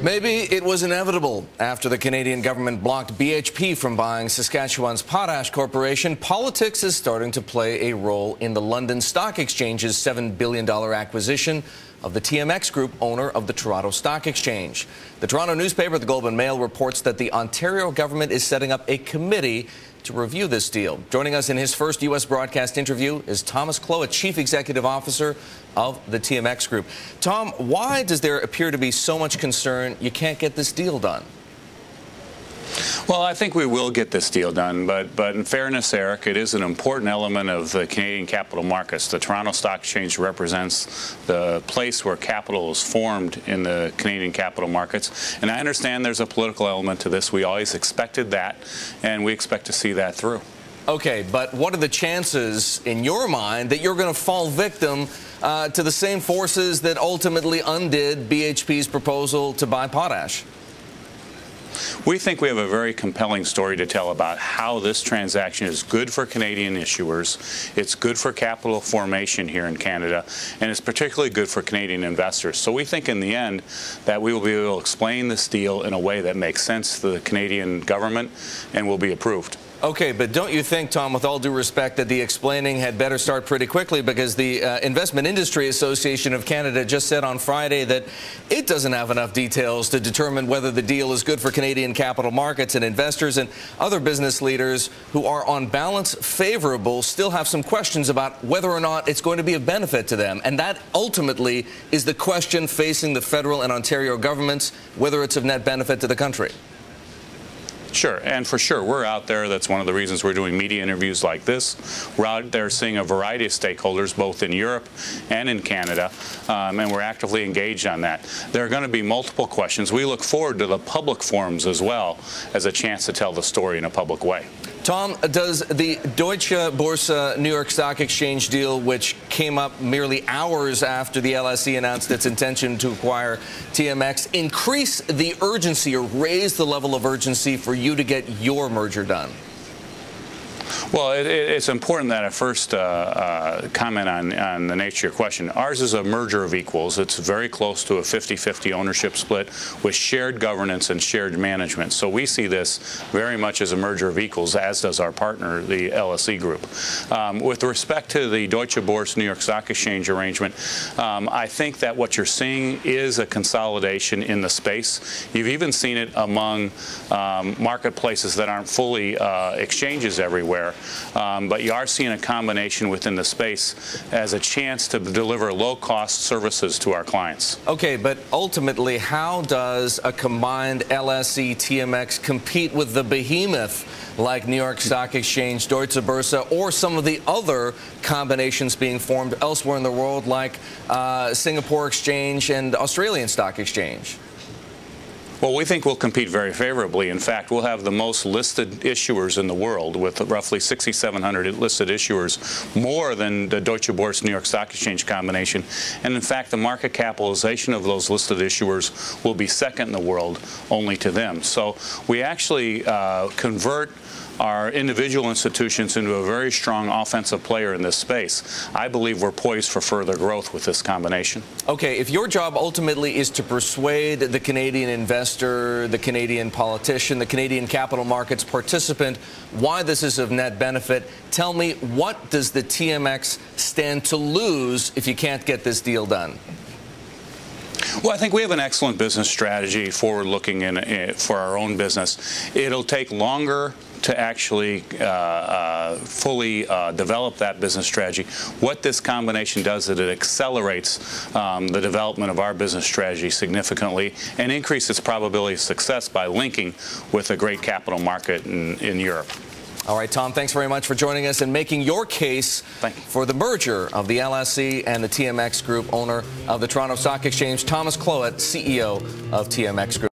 Maybe it was inevitable. After the Canadian government blocked BHP from buying Saskatchewan's potash corporation, politics is starting to play a role in the London Stock Exchange's $7 billion acquisition of the TMX Group, owner of the Toronto Stock Exchange. The Toronto newspaper, the Globe and Mail, reports that the Ontario government is setting up a committee to review this deal. Joining us in his first U.S. broadcast interview is Thomas Kloet, Chief Executive Officer of the TMX Group. Tom, why does there appear to be so much concern you can't get this deal done? Well, I think we will get this deal done, but in fairness, Eric, it is an important element of the Canadian capital markets. The Toronto Stock Exchange represents the place where capital is formed in the Canadian capital markets, and I understand there's a political element to this. We always expected that, and we expect to see that through. Okay, but what are the chances, in your mind, that you're going to fall victim to the same forces that ultimately undid BHP's proposal to buy potash? We think we have a very compelling story to tell about how this transaction is good for Canadian issuers, it's good for capital formation here in Canada, and it's particularly good for Canadian investors. So we think in the end that we will be able to explain this deal in a way that makes sense to the Canadian government and will be approved. Okay, but don't you think, Tom, with all due respect, that the explaining had better start pretty quickly, because the Investment Industry Association of Canada just said on Friday that it doesn't have enough details to determine whether the deal is good for Canadian capital markets, and investors and other business leaders who are on balance favorable still have some questions about whether or not it's going to be a benefit to them. And that ultimately is the question facing the federal and Ontario governments, whether it's of net benefit to the country. Sure, and for sure, we're out there. That's one of the reasons we're doing media interviews like this. We're out there seeing a variety of stakeholders, both in Europe and in Canada, and we're actively engaged on that. There are going to be multiple questions. We look forward to the public forums as well as a chance to tell the story in a public way. Tom, does the Deutsche Börse New York Stock Exchange deal, which came up merely hours after the LSE announced its intention to acquire TMX, increase the urgency or raise the level of urgency for you to get your merger done? Well, it's important that I first comment on the nature of your question. Ours is a merger of equals. It's very close to a 50-50 ownership split with shared governance and shared management. So we see this very much as a merger of equals, as does our partner, the LSE Group. With respect to the Deutsche Börse New York Stock Exchange arrangement, I think that what you're seeing is a consolidation in the space. You've even seen it among marketplaces that aren't fully exchanges everywhere. But you are seeing a combination within the space as a chance to deliver low-cost services to our clients. Okay, but ultimately, how does a combined LSE TMX compete with the behemoth like New York Stock Exchange, Deutsche Börse, or some of the other combinations being formed elsewhere in the world like Singapore Exchange and Australian Stock Exchange? Well, we think we'll compete very favorably. In fact, we'll have the most listed issuers in the world, with roughly 6,700 listed issuers, more than the Deutsche Börse New York Stock Exchange combination. And in fact, the market capitalization of those listed issuers will be second in the world only to them. So we actually convert our individual institutions into a very strong offensive player in this space. I believe we're poised for further growth with this combination. Okay, if your job ultimately is to persuade the Canadian investor, the Canadian politician, the Canadian capital markets participant why this is of net benefit, tell me, what does the TMX stand to lose if you can't get this deal done? Well, I think we have an excellent business strategy forward-looking for our own business. It'll take longer to actually fully develop that business strategy. What this combination does is it accelerates the development of our business strategy significantly and increases probability of success by linking with a great capital market in Europe. All right, Tom, thanks very much for joining us and making your case for the merger of the LSE and the TMX Group, owner of the Toronto Stock Exchange. Thomas Kloet, CEO of TMX Group.